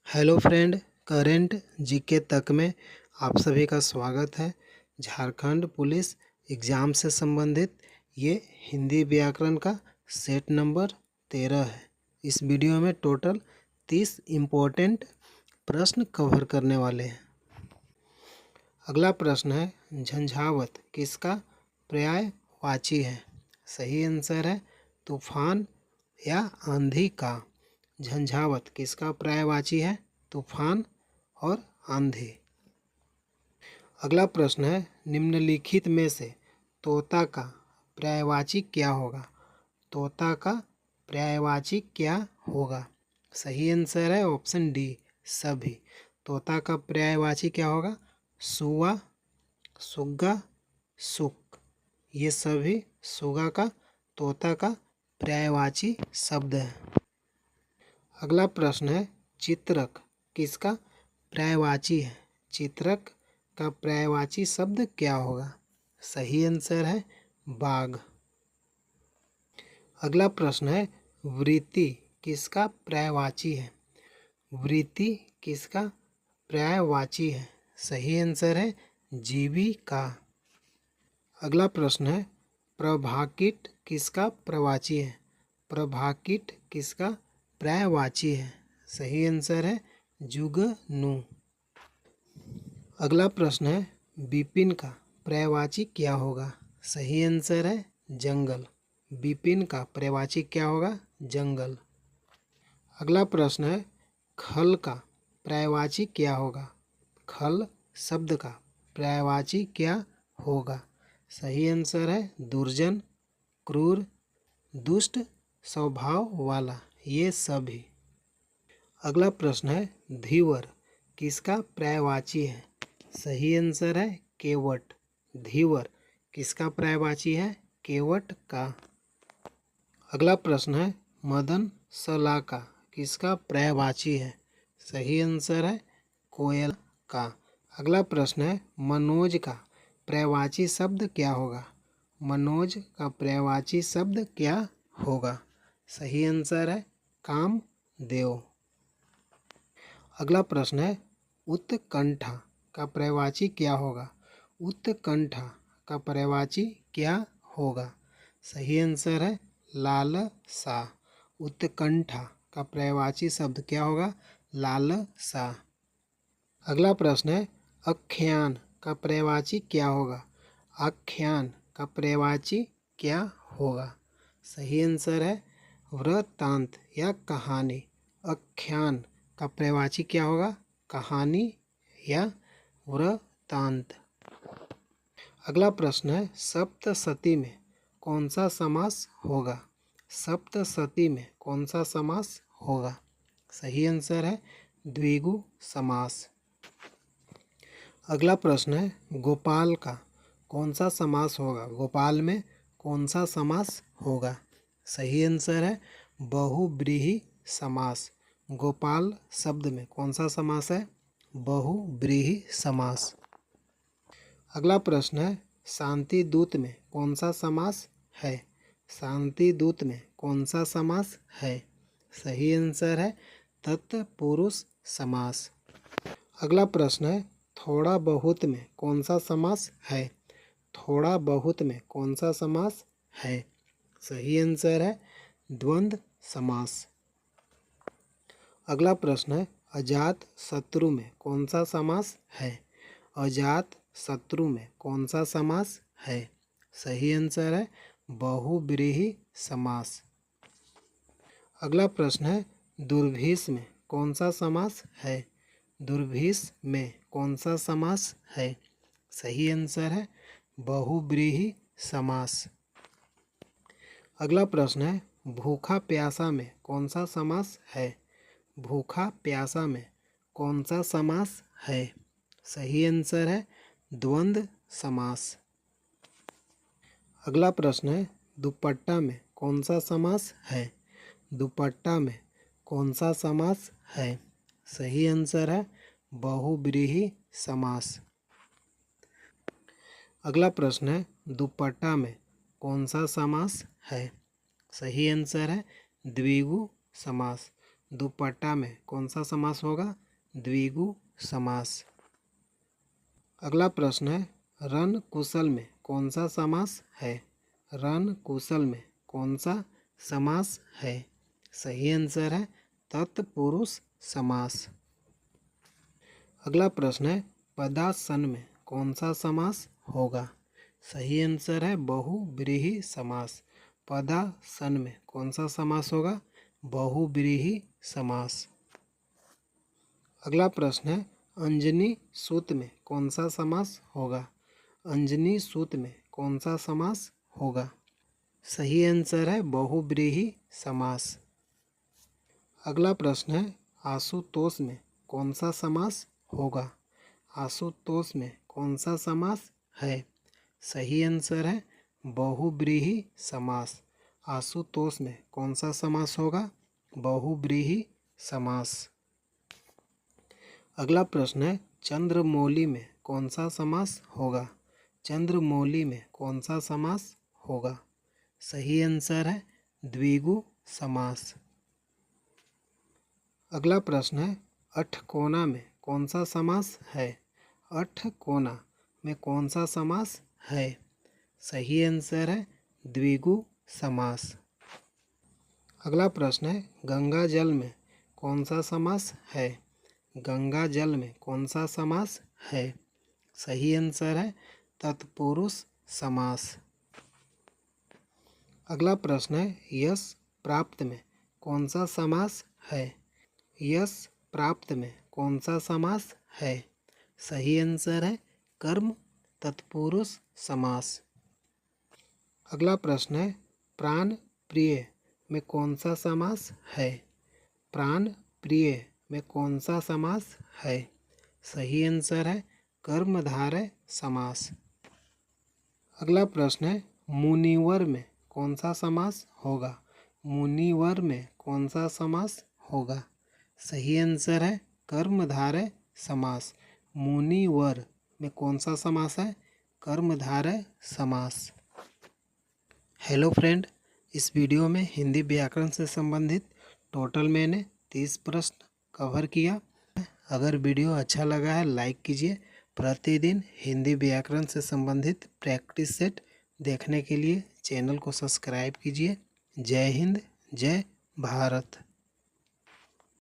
Hello friend, current GK तक में आप सभी का स्वागत है। झारखंड पुलिस एग्ज़ाम से संबंधित ये हिंदी व्याकरण का सेट नंबर 13 है। इस वीडियो में टोटल 30 इम्पोर्टेंट प्रश्न कवर करने वाले हैं। अगला प्रश्न है, झंझावत किसका पर्यायवाची है? सही आंसर है तूफान या आंधी का। झंझावत किसका पर्यायवाची है? तूफान और आंधी। अगला प्रश्न है, निम्नलिखित में से तोता का पर्यायवाची क्या होगा? तोता का पर्यायवाची क्या होगा? सही आंसर है ऑप्शन डी, सभी। तोता का पर्यायवाची क्या होगा? सुआ, सुग्गा, सुक। ये सभी सुगा का, तोता का पर्यायवाची शब्द है। अगला प्रश्न है, चित्रक किसका पर्यायवाची है? चित्रक का पर्यायवाची शब्द क्या होगा? सही आंसर है बाघ। अगला प्रश्न है, वृत्ति किसका पर्यायवाची है? वृत्ति किसका पर्यायवाची है? सही आंसर है जीविका। अगला प्रश्न है, प्रभाकीट किसका पर्यायवाची है? प्रभाकीट किसका पर्यायवाची है? सही आंसर है जुगनू। अगला प्रश्न है, विपिन का पर्यायवाची क्या होगा? सही आंसर है जंगल। विपिन का पर्यायवाची क्या होगा? जंगल। अगला प्रश्न है, खल का पर्यायवाची क्या होगा? खल शब्द का पर्यायवाची क्या होगा? सही आंसर है दुर्जन, क्रूर, दुष्ट स्वभाव वाला। ये सभी। अगला प्रश्न है, धीवर किसका पर्यायवाची है? सही आंसर है केवट। धीवर किसका पर्यायवाची है? केवट का। अगला प्रश्न है, मदन सलाका किसका पर्यायवाची है? सही आंसर है कोयल का। अगला प्रश्न है, मनोज का पर्यायवाची शब्द क्या होगा? मनोज का पर्यायवाची शब्द क्या होगा? सही आंसर है कामदेव। अगला प्रश्न है, उत्कंठा का पर्यायवाची क्या होगा? उत्कंठा का पर्यायवाची क्या होगा? सही आंसर है लालसा। उत्कंठा का पर्यायवाची शब्द क्या होगा? लालसा। अगला प्रश्न है, आख्यान का पर्यायवाची क्या होगा? आख्यान का पर्यायवाची क्या होगा? सही आंसर है वृत्तांत या कहानी। आख्यान का पर्यायवाची क्या होगा? कहानी या वृत्तांत। अगला प्रश्न है, सप्तशती में कौन सा समास होगा? सप्तशती में कौन सा समास होगा? सही आंसर है द्विगु समास। अगला प्रश्न है, गोपाल का कौन सा समास होगा? गोपाल में कौन सा समास होगा? सही आंसर है बहुव्रीहि समास। गोपाल शब्द में कौन सा समास है? बहुव्रीहि समास। अगला प्रश्न है, शांति दूत में कौन सा समास है? शांति दूत में कौन सा समास है? सही आंसर है तत्पुरुष समास। अगला प्रश्न है, थोड़ा बहुत में कौन सा समास है? थोड़ा बहुत में कौन सा समास है? सही आंसर है द्वंद्व समास। अगला प्रश्न है, अजात शत्रु में कौन सा समास है? अजात शत्रु में कौन सा समास है? सही आंसर है बहुव्रीहि समास। अगला प्रश्न है, दुर्भिष में कौन सा समास है? दुर्भिष में कौन सा समास है? सही आंसर है बहुव्रीहि समास। अगला प्रश्न है, भूखा प्यासा में कौन सा समास है? भूखा प्यासा में कौन सा समास है? सही आंसर है द्वंद्व समास। अगला प्रश्न है, दुपट्टा में कौन सा समास है? दुपट्टा में कौन सा समास है? सही आंसर है बहुव्रीहि समास। अगला प्रश्न है, दुपट्टा में कौन सा समास है? सही आंसर है द्विगु समास। दुपट्टा में कौन सा समास होगा? द्विगु समास। अगला प्रश्न है, रन कुशल में कौन सा समास है? रन कुशल में कौन सा समास है? सही आंसर है तत्पुरुष समास। अगला प्रश्न है, पदासन में कौन सा समास होगा? सही आंसर है बहुव्रीहि समास। पदासन में कौन सा समास होगा? बहुव्रीहि समास। अगला प्रश्न है, अंजनी सूत में कौन सा समास होगा? अंजनी सूत में कौन सा समास होगा? सही आंसर है बहुव्रीहि समास। अगला प्रश्न है, आशुतोष में कौन सा समास होगा? आशुतोष में कौन सा समास है? सही आंसर है बहुव्रीहि समास। आशुतोष में कौन सा समास होगा? बहुव्रीहि समास। अगला प्रश्न है, चंद्रमौली में कौन सा समास होगा? चंद्रमौली में कौन सा समास होगा? सही आंसर है द्विगु समास। अगला प्रश्न है, अठकोना में कौन सा समास है? अठकोना में कौन सा समास है? सही आंसर है द्विगु समास। अगला प्रश्न है, गंगा जल में कौन सा समास है? गंगा जल में कौन सा समास है? सही आंसर है तत्पुरुष समास। अगला प्रश्न है, यश प्राप्त में कौन सा समास है? यश प्राप्त में कौन सा समास है? सही आंसर है कर्म तत्पुरुष समास। अगला प्रश्न है, प्राण प्रिय में कौन सा समास है? प्राण प्रिय में कौन सा समास है? सही आंसर है कर्मधारय समास। अगला प्रश्न है, मुनिवर में कौन सा समास होगा? मुनिवर में कौन सा समास होगा? सही आंसर है कर्मधारय समास। मुनिवर में कौन सा समास है? कर्मधारय समास। हेलो फ्रेंड, इस वीडियो में हिंदी व्याकरण से संबंधित टोटल मैंने 30 प्रश्न कवर किया। अगर वीडियो अच्छा लगा है लाइक कीजिए। प्रतिदिन हिंदी व्याकरण से संबंधित प्रैक्टिस सेट देखने के लिए चैनल को सब्सक्राइब कीजिए। जय हिंद, जय भारत।